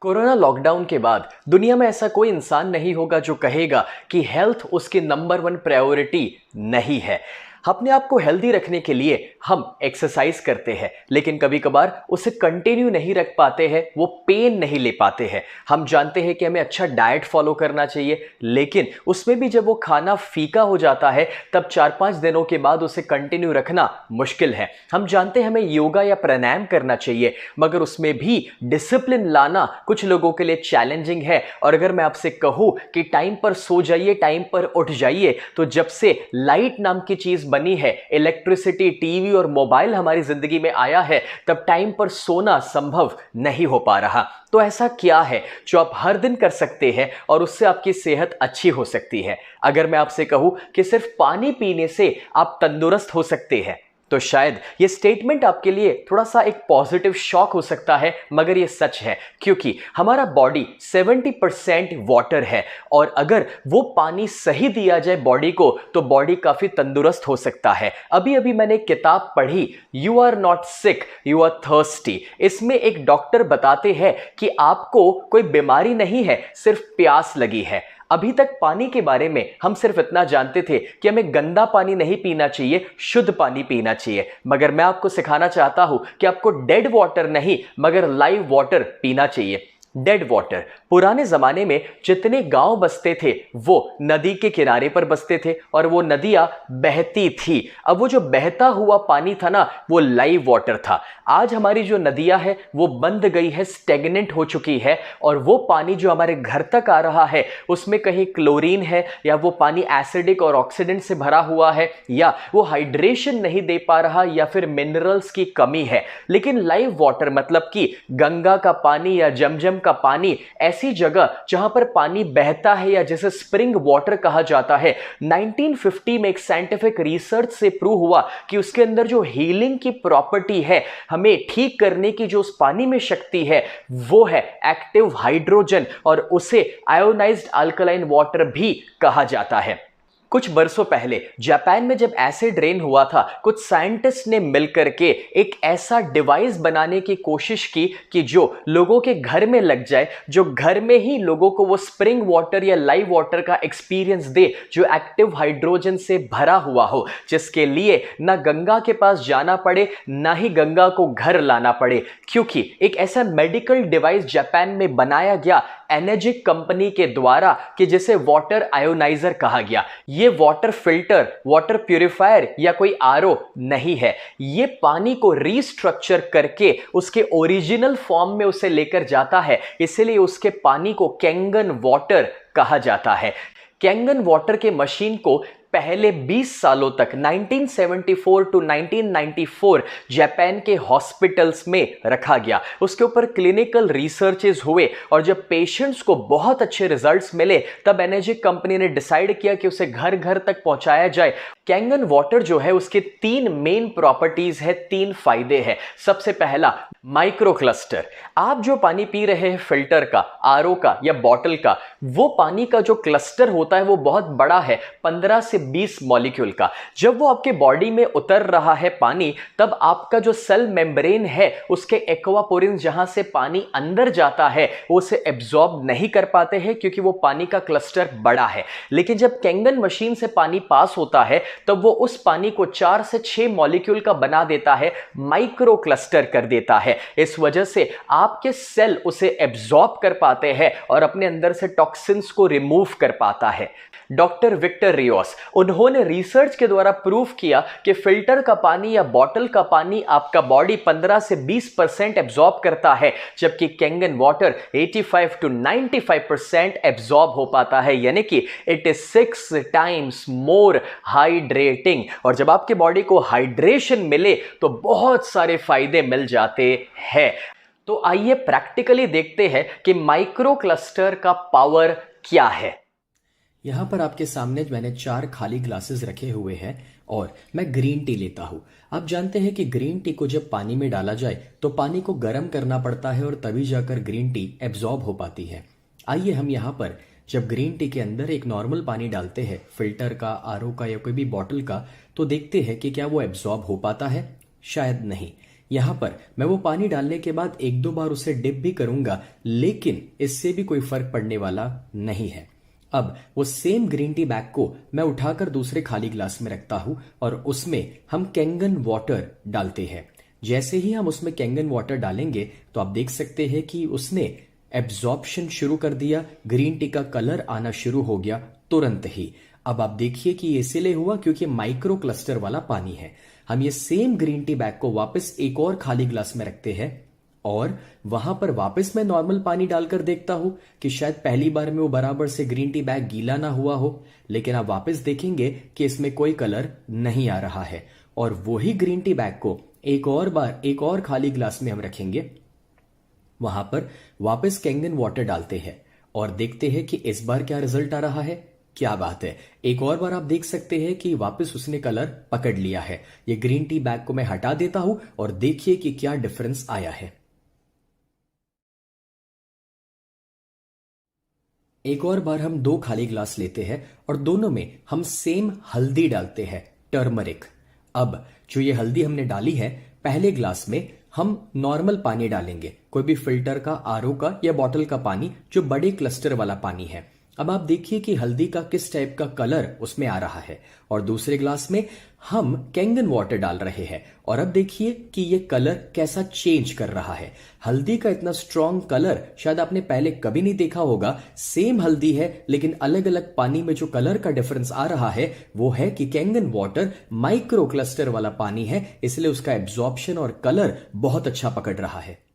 Corona lockdown के बाद दुनिया में ऐसा कोई इंसान नहीं होगा जो कहेगा कि हेल्थ उसकी नंबर वन प्रायोरिटी नहीं है। अपने आप को हेल्दी रखने के लिए हम एक्सरसाइज करते हैं, लेकिन कभी कभार उसे कंटिन्यू नहीं रख पाते हैं, वो पेन नहीं ले पाते हैं। हम जानते हैं कि हमें अच्छा डाइट फॉलो करना चाहिए, लेकिन उसमें भी जब वो खाना फीका हो जाता है तब 4-5 दिनों के बाद उसे कंटिन्यू रखना मुश्किल है। हम जानते हैं हमें योगा या प्राणायाम करना चाहिए, मगर उसमें भी डिसिप्लिन लाना कुछ लोगों के लिए चैलेंजिंग है। और अगर मैं आपसे कहूं कि टाइम पर सो जाइए, टाइम पर उठ जाइए, तो जब से लाइट नाम की चीज बनी है, इलेक्ट्रिसिटी, टीवी और मोबाइल हमारी जिंदगी में आया है, तब टाइम पर सोना संभव नहीं हो पा रहा। तो ऐसा क्या है जो आप हर दिन कर सकते हैं और उससे आपकी सेहत अच्छी हो सकती है? अगर मैं आपसे कहूं कि सिर्फ पानी पीने से आप तंदुरुस्त हो सकते हैं, तो शायद ये स्टेटमेंट आपके लिए थोड़ा सा एक पॉजिटिव शॉक हो सकता है, मगर ये सच है, क्योंकि हमारा बॉडी 70% वाटर है और अगर वो पानी सही दिया जाए बॉडी को, तो बॉडी काफी तंदुरुस्त हो सकता है। अभी अभी मैंने एक किताब पढ़ी, you are not sick, you are thirsty. इसमें एक डॉक्टर बताते हैं कि आपको कोई बीमारी नहीं है, सिर्फ प्यास लगी है। अभी तक पानी के बारे में हम सिर्फ इतना जानते थे कि हमें गंदा पानी नहीं पीना चाहिए, शुद्ध पानी पीना चाहिए। मगर मैं आपको सिखाना चाहता हूं कि आपको डेड वाटर नहीं मगर लाइव वाटर पीना चाहिए। डेड वाटर, पुराने जमाने में जितने गांव बसते थे वो नदी के किनारे पर बसते थे और वो नदियां बहती थी। अब वो जो बहता हुआ पानी था ना, वो लाइव वाटर था। आज हमारी जो नदियां है वो बंद गई है, स्टेगनेंट हो चुकी है, और वो पानी जो हमारे घर तक आ रहा है उसमें कहीं क्लोरीन है, या वो पानी एसिडिक और ऑक्सीडेंट से भरा हुआ है, या वो हाइड्रेशन नहीं दे पा रहा, या फिर मिनरल्स की कमी है। लेकिन लाइव वाटर मतलब कि गंगा का पानी या जमजम का पानी, ऐसी जगह जहां पर पानी बहता है या जिसे स्प्रिंग वाटर कहा जाता है, 1950 में एक साइंटिफिक रिसर्च से प्रूव हुआ कि उसके अंदर जो हीलिंग की प्रॉपर्टी है, हमें ठीक करने की जो उस पानी में शक्ति है, वो है एक्टिव हाइड्रोजन, और उसे आयोनाइज्ड अल्कलाइन वाटर भी कहा जाता है। कुछ बरसों पहले जापान में जब एसिड रेन हुआ था, कुछ साइंटिस्ट ने मिलकर के एक ऐसा डिवाइस बनाने की कोशिश की कि जो लोगों के घर में लग जाए, जो घर में ही लोगों को वो स्प्रिंग वाटर या लाइव वाटर का एक्सपीरियंस दे, जो एक्टिव हाइड्रोजन से भरा हुआ हो, जिसके लिए ना गंगा के पास जाना पड़े, ना ही गंगा को घर लाना पड़े। क्योंकि एक ऐसा मेडिकल डिवाइस जापान में बनाया गया एनर्जिक कंपनी के द्वारा कि जिसे वाटर आयोनाइजर कहा गया। ये वाटर फिल्टर, वाटर प्यूरिफायर या कोई आरओ नहीं है। ये पानी को रीस्ट्रक्चर करके उसके ओरिजिनल फॉर्म में उसे लेकर जाता है, इसलिए उसके पानी को कैंगन वाटर कहा जाता है। कैंगन वाटर के मशीन को पहले 20 सालों तक 1974 टू 1994 जापान के हॉस्पिटल्स में रखा गया। उसके ऊपर क्लिनिकल रिसर्चेस हुए और जब पेशेंट्स को बहुत अच्छे रिजल्ट्स मिले, तब एनर्जिक कंपनी ने डिसाइड किया कि उसे घर घर तक पहुंचाया जाए। कैंगन वाटर जो है उसके 3 मेन प्रॉपर्टीज है, 3 फायदे हैं। सबसे पहला, माइक्रो क्लस्टर। आप जो पानी पी रहे हैं फिल्टर का, आरओ का या बॉटल का, वो पानी का जो क्लस्टर होता है वो बहुत बड़ा है, 15 से 20 मॉलिक्यूल का। जब वो आपके बॉडी में उतर रहा है पानी, तब आपका जो सेल मेम्ब्रेन है, उसके एक्वापोरिन जहां से पानी अंदर जाता है, वो उसे एब्जॉर्ब नहीं कर पाते हैं क्योंकि वो पानी का क्लस्टर बड़ा है। लेकिन जब कैंगन मशीन से पानी पास होता है, तब वो उस पानी को 4 से 6 मॉलिक्यूल का बना देता है, माइक्रो क्लस्टर कर देता है। इस वजह से आपके सेल उसे एब्जॉर्ब कर पाते हैं और अपने अंदर से टॉक्सिन्स को रिमूव कर पाता है। डॉक्टर विक्टर रियोस, उन्होंने रिसर्च के द्वारा प्रूव किया कि फिल्टर का पानी या बॉटल का पानी आपका बॉडी 15 से 20% एब्जॉर्ब करता है, जबकि कैंगन वाटर 85 टू 95% एब्जॉर्ब हो पाता है, यानी कि it is 6 times more hydrating. और जब आपके बॉडी को हाइड्रेशन मिले तो बहुत सारे फायदे मिल जाते हैं। तो आइए प्रैक्टिकली देखते हैं कि माइक्रो क्लस्टर का पावर क्या है। यहाँ पर आपके सामने मैंने 4 खाली ग्लासेस रखे हुए हैं और मैं ग्रीन टी लेता हूँ। आप जानते हैं कि ग्रीन टी को जब पानी में डाला जाए तो पानी को गर्म करना पड़ता है और तभी जाकर ग्रीन टी एब्जॉर्ब हो पाती है। आइए हम यहाँ पर जब ग्रीन टी के अंदर एक नॉर्मल पानी डालते हैं, फिल्टर का, आरओ का या कोई भी बॉटल का, तो देखते हैं कि क्या वो एब्जॉर्ब हो पाता है। शायद नहीं। यहाँ पर मैं वो पानी डालने के बाद एक दो बार उसे डिप भी करूंगा, लेकिन इससे भी कोई फर्क पड़ने वाला नहीं है। अब वो सेम ग्रीन टी बैग को मैं उठाकर दूसरे खाली ग्लास में रखता हूं और उसमें हम कैंगन वाटर डालते हैं। जैसे ही हम उसमें कैंगन वाटर डालेंगे तो आप देख सकते हैं कि उसने एब्जॉर्प्शन शुरू कर दिया, ग्रीन टी का कलर आना शुरू हो गया तुरंत ही। अब आप देखिए कि ये इसीलिए हुआ क्योंकि माइक्रो क्लस्टर वाला पानी है। हम ये सेम ग्रीन टी बैग को वापस एक और खाली ग्लास में रखते हैं और वहां पर वापस मैं नॉर्मल पानी डालकर देखता हूं कि शायद पहली बार में वो बराबर से ग्रीन टी बैग गीला ना हुआ हो, लेकिन आप वापस देखेंगे कि इसमें कोई कलर नहीं आ रहा है। और वही ग्रीन टी बैग को एक और बार एक और खाली ग्लास में हम रखेंगे, वहां पर वापस कैंगन वाटर डालते हैं और देखते हैं कि इस बार क्या रिजल्ट आ रहा है। क्या बात है, एक और बार आप देख सकते हैं कि वापस उसने कलर पकड़ लिया है। ये ग्रीन टी बैग को मैं हटा देता हूं और देखिए कि क्या डिफरेंस आया है। एक और बार हम दो खाली ग्लास लेते हैं और दोनों में हम सेम हल्दी डालते हैं, टर्मरिक। अब जो ये हल्दी हमने डाली है, पहले ग्लास में हम नॉर्मल पानी डालेंगे, कोई भी फिल्टर का, आरओ का या बॉटल का पानी, जो बड़े क्लस्टर वाला पानी है। अब आप देखिए कि हल्दी का किस टाइप का कलर उसमें आ रहा है। और दूसरे ग्लास में हम कैंगन वाटर डाल रहे हैं और अब देखिए कि ये कलर कैसा चेंज कर रहा है। हल्दी का इतना स्ट्रॉन्ग कलर शायद आपने पहले कभी नहीं देखा होगा। सेम हल्दी है लेकिन अलग अलग पानी में जो कलर का डिफरेंस आ रहा है वो है कि कैंगन वाटर माइक्रो क्लस्टर वाला पानी है, इसलिए उसका एब्जॉर्प्शन और कलर बहुत अच्छा पकड़ रहा है।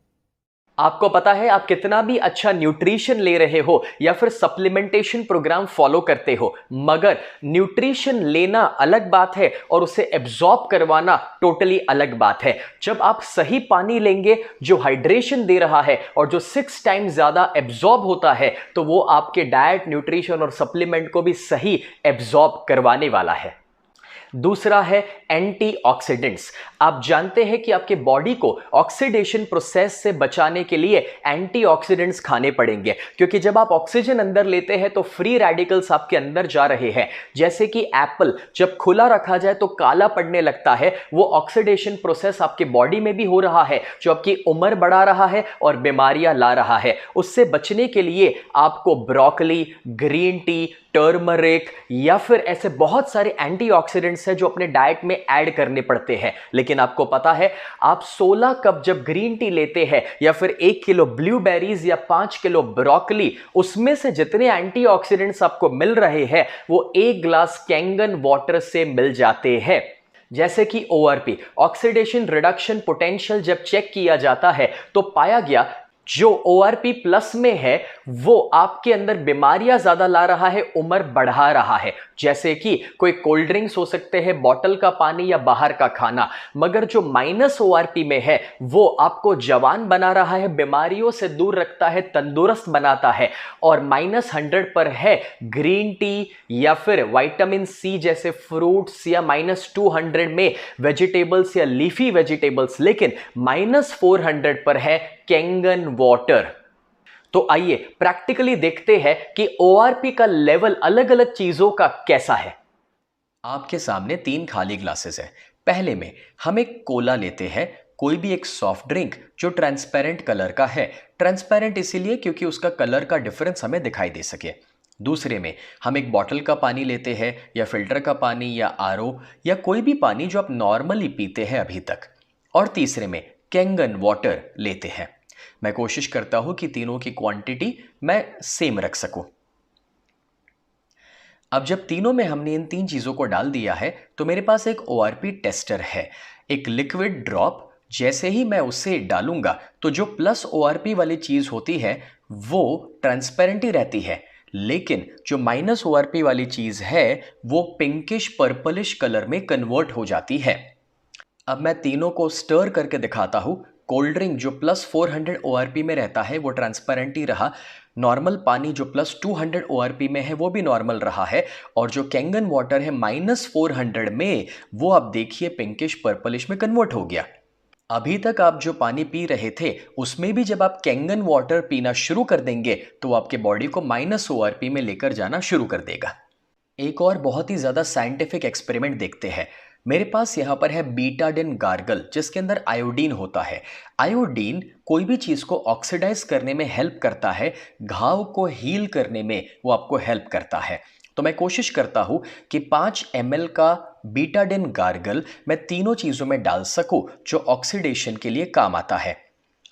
आपको पता है आप कितना भी अच्छा न्यूट्रिशन ले रहे हो या फिर सप्लीमेंटेशन प्रोग्राम फॉलो करते हो, मगर न्यूट्रिशन लेना अलग बात है और उसे एब्जॉर्ब करवाना टोटली अलग बात है। जब आप सही पानी लेंगे जो हाइड्रेशन दे रहा है और जो 6 टाइम्स ज्यादा एब्जॉर्ब होता है, तो वो आपके डाइट, न्यूट्रिशन और सप्लीमेंट को भी सही एब्जॉर्ब करवाने वाला है। दूसरा है एंटीऑक्सीडेंट्स। आप जानते हैं कि आपके बॉडी को ऑक्सीडेशन प्रोसेस से बचाने के लिए एंटीऑक्सीडेंट्स खाने पड़ेंगे, क्योंकि जब आप ऑक्सीजन अंदर लेते हैं तो फ्री रेडिकल्स आपके अंदर जा रहे हैं। जैसे कि एप्पल जब खुला रखा जाए तो काला पड़ने लगता है, वो ऑक्सीडेशन प्रोसेस आपके बॉडी में भी हो रहा है, जो आपकी उम्र बढ़ा रहा है और बीमारियां ला रहा है। उससे बचने के लिए आपको ब्रोकली, ग्रीन टी, टर्मरिक या फिर ऐसे बहुत सारे एंटीऑक्सीडेंट्स हैं जो अपने डाइट में ऐड करने पड़ते हैं। लेकिन आपको पता है, आप 16 कप जब ग्रीन टी लेते हैं या फिर 1 किलो ब्लूबेरीज या 5 किलो ब्रोकली, उसमें से जितने एंटीऑक्सीडेंट्स आपको मिल रहे हैं वो 1 ग्लास कैंगन वाटर से मिल जाते हैं। जैसे कि ORP, ऑक्सीडेशन रिडक्शन पोटेंशियल, जब चेक किया जाता है तो पाया गया जो ORP प्लस में है वो आपके अंदर बीमारियां ज्यादा ला रहा है, उम्र बढ़ा रहा है। जैसे कि कोई कोल्ड ड्रिंक्स हो सकते हैं, बॉटल का पानी या बाहर का खाना, मगर जो माइनस ORP में है वो आपको जवान बना रहा है, बीमारियों से दूर रखता है, तंदुरुस्त बनाता है। और -100 पर है ग्रीन टी या फिर विटामिन C जैसे फ्रूट्स, या -200 में वेजिटेबल्स या लीफी वेजिटेबल्स, लेकिन -400 पर है कैंगन वाटर। तो आइए प्रैक्टिकली देखते हैं कि ORP का लेवल अलग अलग चीजों का कैसा है। आपके सामने 3 खाली ग्लासेस है। पहले में हम एक कोला लेते हैं, कोई भी एक सॉफ्ट ड्रिंक जो ट्रांसपेरेंट कलर का है। ट्रांसपेरेंट इसीलिए क्योंकि उसका कलर का डिफरेंस हमें दिखाई दे सके। दूसरे में हम एक बॉटल का पानी लेते हैं, या फिल्टर का पानी, या RO, या कोई भी पानी जो आप नॉर्मली पीते हैं अभी तक। और तीसरे में कैंगन वाटर लेते हैं। मैं कोशिश करता हूं कि तीनों की क्वांटिटी मैं सेम रख सकूं। अब जब तीनों में हमने इन 3 चीजों को डाल दिया है तो मेरे पास एक ORP टेस्टर है, एक लिक्विड ड्रॉप। जैसे ही मैं उसे डालूंगा तो जो प्लस ORP वाली चीज होती है वो ट्रांसपेरेंट ही रहती है, लेकिन जो माइनस ORP वाली चीज है वो पिंकिश पर्पलिश कलर में कन्वर्ट हो जाती है। अब मैं तीनों को स्टर करके दिखाता हूं। कोल्ड ड्रिंक जो +400 ORP में रहता है वो ट्रांसपेरेंट ही रहा, नॉर्मल पानी जो +200 ORP में है वो भी नॉर्मल रहा है, और जो कैंगन वाटर है -400 में, वो आप देखिए पिंकिश पर्पलिश में कन्वर्ट हो गया। अभी तक आप जो पानी पी रहे थे उसमें भी जब आप कैंगन वाटर पीना शुरू कर देंगे तो आपके बॉडी को -ORP में लेकर जाना शुरू कर देगा। एक और बहुत ही ज़्यादा साइंटिफिक एक्सपेरिमेंट देखते हैं। मेरे पास यहाँ पर है बीटाडिन गार्गल, जिसके अंदर आयोडीन होता है। आयोडीन कोई भी चीज़ को ऑक्सीडाइज करने में हेल्प करता है, घाव को हील करने में वो आपको हेल्प करता है। तो मैं कोशिश करता हूँ कि 5 ml का बीटाडिन गार्गल मैं तीनों चीज़ों में डाल सकूँ जो ऑक्सीडेशन के लिए काम आता है।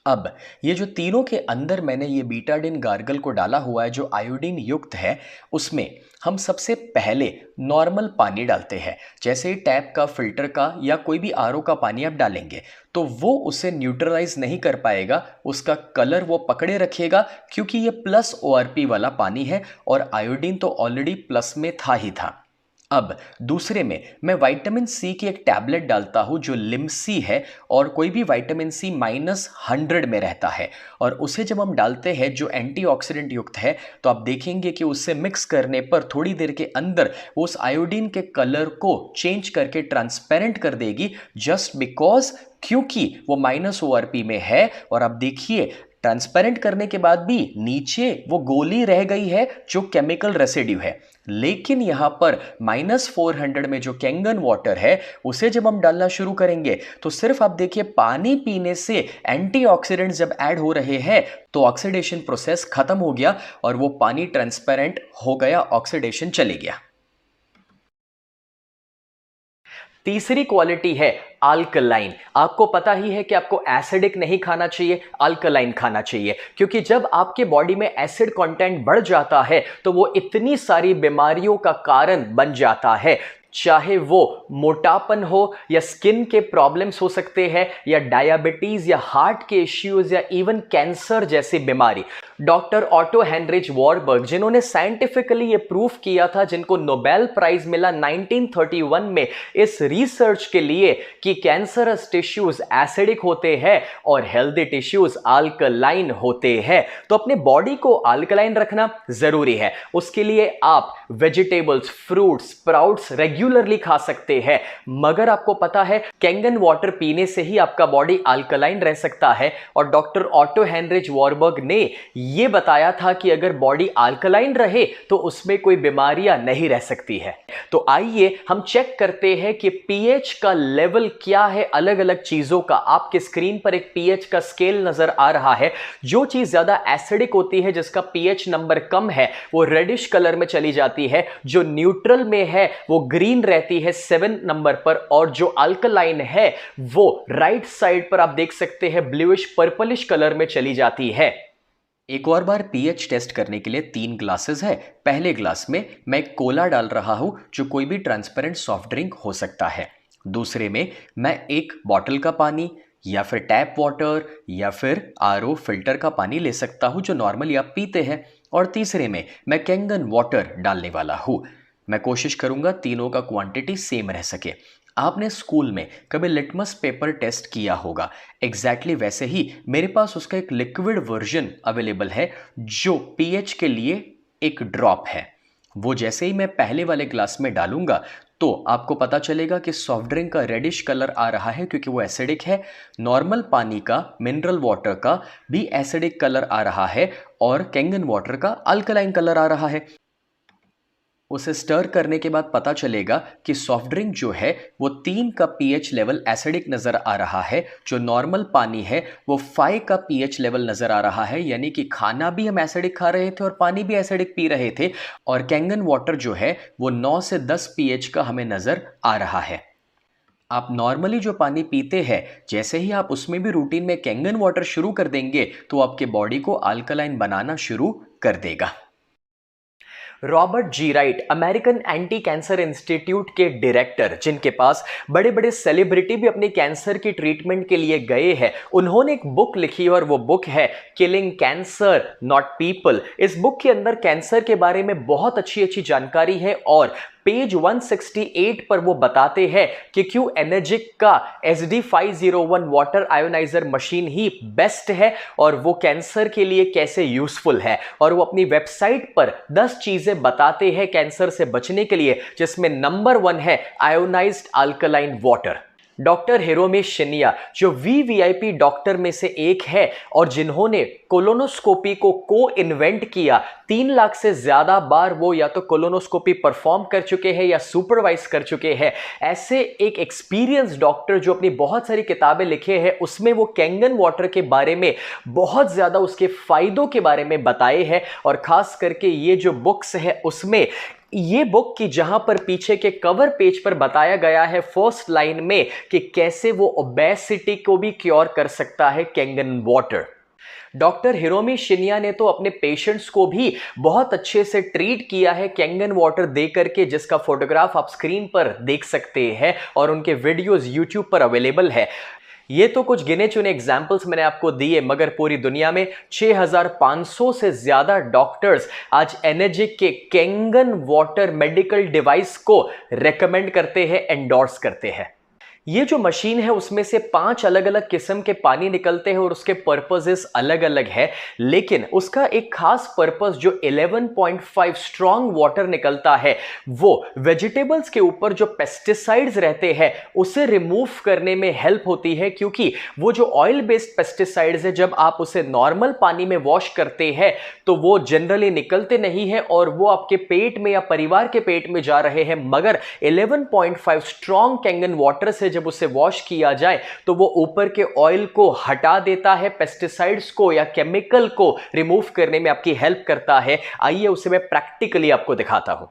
अब ये जो तीनों के अंदर मैंने ये बीटाडिन गार्गल को डाला हुआ है जो आयोडीन युक्त है, उसमें हम सबसे पहले नॉर्मल पानी डालते हैं। जैसे ही टैप का, फिल्टर का या कोई भी आरओ का पानी आप डालेंगे तो वो उसे न्यूट्रलाइज नहीं कर पाएगा, उसका कलर वो पकड़े रखेगा, क्योंकि ये प्लस ओआरपी वाला पानी है और आयोडीन तो ऑलरेडी प्लस में था ही था। अब दूसरे में मैं विटामिन सी की एक टैबलेट डालता हूं जो लिमसी है, और कोई भी विटामिन सी -100 में रहता है, और उसे जब हम डालते हैं जो एंटीऑक्सीडेंट युक्त है, तो आप देखेंगे कि उससे मिक्स करने पर थोड़ी देर के अंदर वो उस आयोडीन के कलर को चेंज करके ट्रांसपेरेंट कर देगी, जस्ट बिकॉज क्योंकि वो -ORP में है। और आप देखिए ट्रांसपेरेंट करने के बाद भी नीचे वो गोली रह गई है जो केमिकल रेसिड्यू है, लेकिन यहां पर -400 में जो कैंगन वाटर है उसे जब हम डालना शुरू करेंगे तो सिर्फ आप देखिए पानी पीने से एंटीऑक्सीडेंट्स जब ऐड हो रहे हैं तो ऑक्सीडेशन प्रोसेस खत्म हो गया और वो पानी ट्रांसपेरेंट हो गया, ऑक्सीडेशन चले गया। तीसरी क्वालिटी है अल्कलाइन। आपको पता ही है कि आपको एसिडिक नहीं खाना चाहिए, अल्कलाइन खाना चाहिए, क्योंकि जब आपके बॉडी में एसिड कंटेंट बढ़ जाता है तो वो इतनी सारी बीमारियों का कारण बन जाता है, चाहे वो मोटापन हो या स्किन के प्रॉब्लम्स हो सकते हैं या डायबिटीज या हार्ट के इश्यूज या इवन कैंसर जैसी बीमारी। डॉक्टर ऑटो हेनरिच वॉरबर्ग, जिन्होंने साइंटिफिकली ये प्रूफ किया था, जिनको नोबेल प्राइज मिला 1931 में इस रिसर्च के लिए कि कैंसरस टिश्यूज एसिडिक होते हैं और हेल्दी टिश्यूज अल्कलाइन होते हैं। तो अपने बॉडी को अल्कलाइन रखना जरूरी है। उसके लिए आप वेजिटेबल्स, फ्रूट्स, स्प्राउट्स रेगुलरली खा सकते हैं, मगर आपको पता है कैंगन वाटर पीने से ही आपका बॉडी अल्कलाइन रह सकता है। और डॉक्टर ऑटो हेनरिच वॉरबर्ग ने यह बताया था कि अगर बॉडी अल्कलाइन रहे तो उसमें कोई बीमारियां नहीं रह सकती है। तो आइए हम चेक करते हैं कि पीएच का लेवल क्या है अलग अलग चीजों का। आपके स्क्रीन पर एक पीएच का स्केल नजर आ रहा है। जो चीज ज्यादा एसिडिक होती है, जिसका पीएच नंबर कम है, वो रेडिश कलर में चली जाती है। जो न्यूट्रल में है वो ग्रीन रहती है 7 नंबर पर, और जो अल्कलाइन है वो राइट साइड पर आप देख सकते हैं ब्लूइश पर्पलिश कलर में चली जाती है। एक और बार पीएच टेस्ट करने के लिए 3 ग्लासेस है। पहले ग्लास में मैं एक कोला डाल रहा हूं जो कोई भी ट्रांसपेरेंट सॉफ्ट ड्रिंक हो सकता है। दूसरे में मैं एक बॉटल का पानी या फिर टैप वाटर या फिर आरओ फिल्टर का पानी ले सकता हूं जो नॉर्मली आप पीते हैं। और तीसरे में मैं कैंगन वाटर डालने वाला हूं। मैं कोशिश करूंगा तीनों का क्वांटिटी सेम रह सके। आपने स्कूल में कभी लिटमस पेपर टेस्ट किया होगा, एग्जैक्टली वैसे ही मेरे पास उसका एक लिक्विड वर्जन अवेलेबल है जो पीएच के लिए एक ड्रॉप है। वो जैसे ही मैं पहले वाले ग्लास में डालूंगा तो आपको पता चलेगा कि सॉफ्ट ड्रिंक का रेडिश कलर आ रहा है क्योंकि वो एसिडिक है। नॉर्मल पानी का, मिनरल वाटर का भी एसिडिक कलर आ रहा है और कैंगन वाटर का अल्कलाइन कलर आ रहा है। उसे स्टर करने के बाद पता चलेगा कि सॉफ्ट ड्रिंक जो है वो 3 का पीएच लेवल एसिडिक नजर आ रहा है। जो नॉर्मल पानी है वो 5 का पीएच लेवल नजर आ रहा है, यानी कि खाना भी हम एसिडिक खा रहे थे और पानी भी एसिडिक पी रहे थे। और कैंगन वाटर जो है वो 9 से 10 पीएच का हमें नजर आ रहा है। आप नॉर्मली जो पानी पीते हैं, जैसे ही आप उसमें भी रूटीन में कैंगन वाटर शुरू कर देंगे तो आपके बॉडी को अल्कलाइन बनाना शुरू कर देगा। Robert G Wright, American anti cancer institute के डायरेक्टर, जिनके पास बड़े बड़े सेलिब्रिटी भी अपने कैंसर की ट्रीटमेंट के लिए गए हैं, उन्होंने एक बुक लिखी और वो बुक है किलिंग कैंसर नॉट पीपल। इस बुक के अंदर कैंसर के बारे में बहुत अच्छी अच्छी जानकारी है और पेज 168 पर वो बताते हैं कि क्यों एनर्जिक का SD501 वाटर आयोनाइजर मशीन ही बेस्ट है और वो कैंसर के लिए कैसे यूजफुल है। और वो अपनी वेबसाइट पर 10 चीजें बताते हैं कैंसर से बचने के लिए, जिसमें नंबर 1 है ionised alkaline water. Doctor Hiromi Shinya जो वीवीआईपी डॉक्टर में से एक है और जिन्होंने कोलोनोस्कोपी को इन्वेंट किया, 3 लाख से ज्यादा बार वो या तो कोलोनोस्कोपी परफॉर्म कर चुके हैं या सुपरवाइज कर चुके हैं। ऐसे एक एक्सपीरियंस डॉक्टर जो अपनी बहुत सारी किताबें लिखे हैं, उसमें वो कैंगन वाटर के बारे में बहुत ज्यादा उसके फायदों के बारे में बताए हैं। और खास करके ये जो बुक्स है उसमें ये बुक की जहां पर पीछे के कवर पेज पर बताया गया है फर्स्ट लाइन में कि कैसे वो ओबेसिटी को भी क्योर कर सकता है Kangen water. Doctor Hiromi Shinya ने तो अपने पेशेंट्स को भी बहुत अच्छे से ट्रीट किया है कैंगन वाटर दे करके, जिसका फोटोग्राफ आप स्क्रीन पर देख सकते हैं और उनके वीडियोस यूट्यूब पर अवेलेबल है। ये तो कुछ गिने चुने एग्जाम्पल्स मैंने आपको दिए, मगर पूरी दुनिया में 6500 से ज्यादा डॉक्टर्स आज एनर्जिक के कैंगन वाटर मेडिकल डिवाइस को रेकमेंड करते हैं, एंडोर्स करते हैं। ये जो मशीन है उसमें से 5 अलग अलग किस्म के पानी निकलते हैं और उसके पर्पसेस अलग अलग है, लेकिन उसका एक खास पर्पस जो 11.5 स्ट्रॉन्ग वाटर निकलता है वो वेजिटेबल्स के ऊपर जो पेस्टिसाइड्स रहते हैं उसे रिमूव करने में हेल्प होती है। क्योंकि वो जो ऑयल बेस्ड पेस्टिसाइड्स है, जब आप उसे नॉर्मल पानी में वॉश करते हैं तो वो जनरली निकलते नहीं है और वो आपके पेट में या परिवार के पेट में जा रहे हैं, मगर 11.5 स्ट्रॉन्ग कैंगन वाटर से जब उसे वॉश किया जाए तो वो ऊपर के ऑयल को हटा देता है, पेस्टिसाइड्स को या केमिकल को रिमूव करने में आपकी हेल्प करता है। आइए उसे मैं प्रैक्टिकली आपको दिखाता हूं।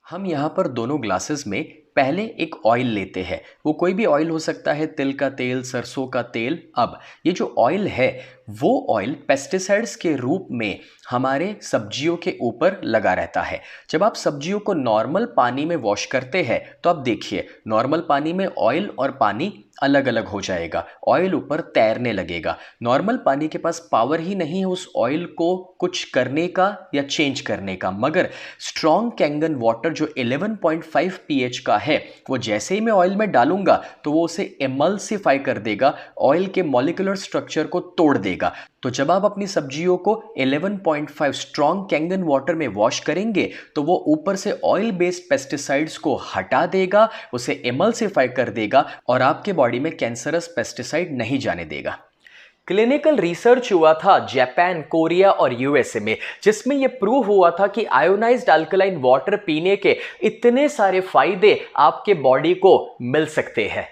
हम यहां पर दोनों ग्लासेस में पहले एक ऑयल लेते हैं, वो कोई भी ऑयल हो सकता है, तिल का तेल, सरसों का तेल। अब ये जो ऑयल है वो ऑयल पेस्टिसाइड्स के रूप में हमारे सब्जियों के ऊपर लगा रहता है। जब आप सब्जियों को नॉर्मल पानी में वॉश करते हैं तो आप देखिए नॉर्मल पानी में ऑयल और पानी अलग अलग हो जाएगा, ऑयल ऊपर तैरने लगेगा। नॉर्मल पानी के पास पावर ही नहीं है उस ऑयल को कुछ करने का या चेंज करने का, मगर स्ट्रॉन्ग कैंगन वाटर जो 11.5 pH का है वो जैसे ही मैं ऑयल में डालूंगा तो वो उसे एमल्सिफाई कर देगा, ऑयल के मॉलिक्यूलर स्ट्रक्चर को तोड़ देगा। तो जब आप अपनी सब्जियों को 11.5 स्ट्रॉन्ग कैंगन वाटर में वॉश करेंगे तो वो ऊपर से ऑयल बेस्ड पेस्टिसाइड्स को हटा देगा, उसे एमल्सिफाई कर देगा और आपके बॉडी में कैंसरस पेस्टिसाइड नहीं जाने देगा। क्लिनिकल रिसर्च हुआ था जापान, कोरिया और यूएसए में, जिसमें यह प्रूव हुआ था कि आयोनाइज्ड अल्कलाइन वाटर पीने के इतने सारे फायदे आपके बॉडी को मिल सकते हैं।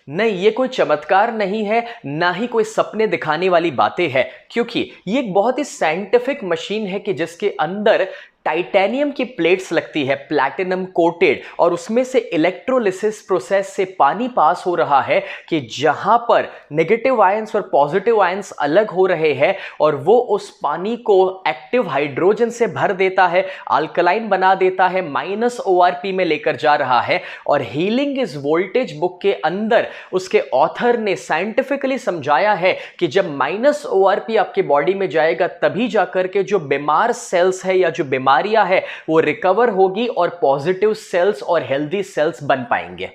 नहीं, ये कोई चमत्कार नहीं है, ना ही कोई सपने दिखाने वाली बातें हैं, क्योंकि ये एक बहुत ही साइंटिफिक मशीन है कि जिसके अंदर टाइटेनियम की प्लेट्स लगती है, प्लैटिनम कोटेड, और उसमें से इलेक्ट्रोलिसिस प्रोसेस से पानी पास हो रहा है कि जहां पर नेगेटिव आयंस और पॉजिटिव आयंस अलग हो रहे हैं और वो उस पानी को एक्टिव हाइड्रोजन से भर देता है, अल्कलाइन बना देता है, -ORP में लेकर जा रहा है। और हीलिंग इज वोल्टेज बुक के अंदर उसके ऑथर ने साइंटिफिकली समझाया है कि जब -ORP आपके बॉडी में जाएगा तभी जाकर के जो बीमार सेल्स है या जो बीमारियां है वो रिकवर होगी और पॉजिटिव सेल्स और हेल्दी सेल्स बन पाएंगे।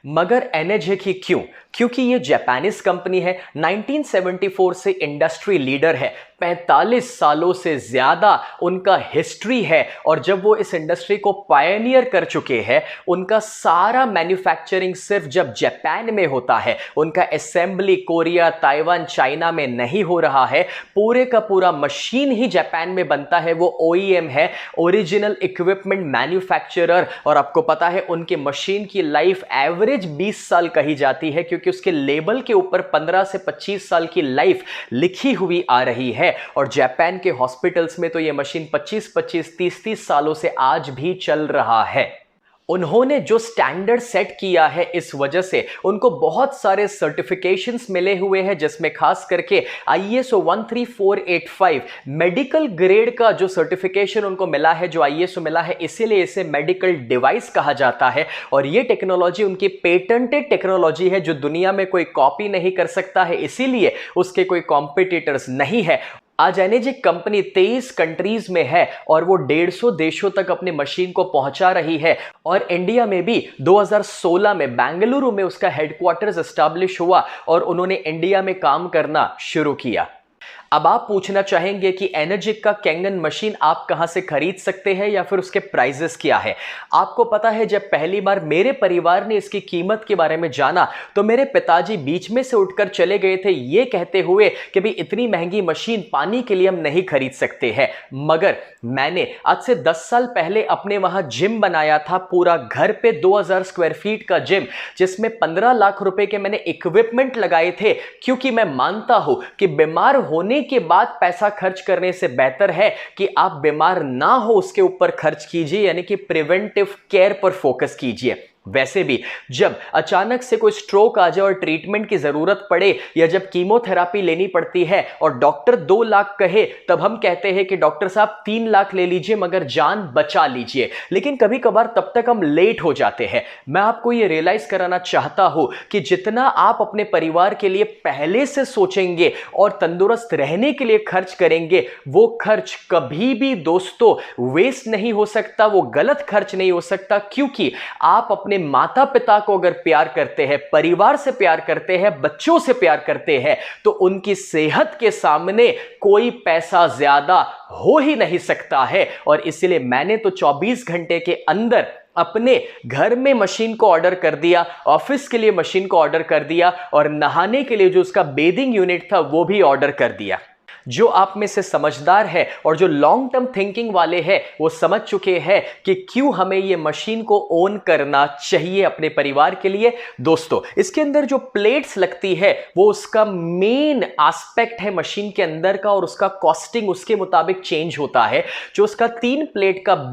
मगर एनर्जिक ही क्यों? क्योंकि ये जापानीज कंपनी है, 1974 से इंडस्ट्री लीडर है, 45 सालों से ज्यादा उनका हिस्ट्री है। और जब वो इस इंडस्ट्री को पायनियर कर चुके हैं, उनका सारा मैन्युफैक्चरिंग सिर्फ जब जापान में होता है, उनका असेंबली कोरिया, ताइवान, चाइना में नहीं हो रहा है, पूरे का पूरा मशीन ही जापान में बनता है। वो OEM है, ओरिजिनल इक्विपमेंट मैन्युफैक्चरर, और आपको पता है उनके मशीन की लाइफ एवरेज 20 साल कही जाती है, क्योंकि उसके लेबल के ऊपर 15 से 25 साल की लाइफ लिखी हुई आ रही है। और जापान के हॉस्पिटल्स में तो यह मशीन 25-25, 30-30 सालों से आज भी चल रहा है। उन्होंने जो स्टैंडर्ड सेट किया है, इस वजह से उनको बहुत सारे सर्टिफिकेशंस मिले हुए हैं, जिसमें खास करके ISO 13485 मेडिकल ग्रेड का जो सर्टिफिकेशन उनको मिला है, जो ISO मिला है, इसीलिए इसे मेडिकल डिवाइस कहा जाता है। और ये टेक्नोलॉजी उनकी पेटेंटेड टेक्नोलॉजी है जो दुनिया में कोई कॉपी नहीं कर सकता है, इसीलिए उसके कोई कॉम्पिटिटर्स नहीं है। आज एनर्जिक कंपनी 23 कंट्रीज में है और वो 150 देशों तक अपनी मशीन को पहुंचा रही है। और इंडिया में भी 2016 में बेंगलुरु में उसका हेडक्वार्टर्स एस्टैब्लिश हुआ और उन्होंने इंडिया में काम करना शुरू किया। अब आप पूछना चाहेंगे कि एनर्जिक का कैंगन मशीन आप कहां से खरीद सकते हैं या फिर उसके प्राइजेस क्या है। आपको पता है, जब पहली बार मेरे परिवार ने इसकी कीमत के बारे में जाना तो मेरे पिताजी बीच में से उठकर चले गए थे, ये कहते हुए कि भाई इतनी महंगी मशीन पानी के लिए हम नहीं खरीद सकते हैं। मगर मैंने आज से 10 साल पहले अपने वहां जिम बनाया था, पूरा घर पे 2000 स्क्वायर फीट का जिम, जिसमें 15 लाख रुपए के मैंने इक्विपमेंट लगाए थे, क्योंकि मैं मानता हूं कि बीमार होने के बाद पैसा खर्च करने से बेहतर है कि आप बीमार ना हो उसके ऊपर खर्च कीजिए, यानी कि प्रिवेंटिव केयर पर फोकस कीजिए। वैसे भी जब अचानक से कोई स्ट्रोक आ जाए और ट्रीटमेंट की जरूरत पड़े, या जब कीमोथेरापी लेनी पड़ती है और डॉक्टर 2 लाख कहे, तब हम कहते हैं कि डॉक्टर साहब 3 लाख ले लीजिए मगर जान बचा लीजिए। लेकिन कभी कभार तब तक हम लेट हो जाते हैं। मैं आपको यह रियलाइज कराना चाहता हूं कि जितना आप अपने परिवार के लिए पहले से सोचेंगे और तंदुरुस्त रहने के लिए खर्च करेंगे, वो खर्च कभी भी दोस्तों वेस्ट नहीं हो सकता, वो गलत खर्च नहीं हो सकता। क्योंकि आप अपने माता पिता को अगर प्यार करते हैं, परिवार से प्यार करते हैं, बच्चों से प्यार करते हैं, तो उनकी सेहत के सामने कोई पैसा ज्यादा हो ही नहीं सकता है। और इसलिए मैंने तो 24 घंटे के अंदर अपने घर में मशीन को ऑर्डर कर दिया, ऑफिस के लिए मशीन को ऑर्डर कर दिया, और नहाने के लिए जो उसका बेदिंग यूनिट था वो भी ऑर्डर कर दिया। जो आप में से समझदार है और जो लॉन्ग टर्म थिंकिंग वाले हैं, वो समझ चुके हैं कि क्यों हमें ये मशीन को ओन करना चाहिए अपने परिवार के लिए। दोस्तों, इसके अंदर जो प्लेट्स लगती है वो उसका मेन एस्पेक्ट है मशीन के अंदर का, और उसका कॉस्टिंग उसके मुताबिक चेंज होता है। जो उसका 3 प्लेट का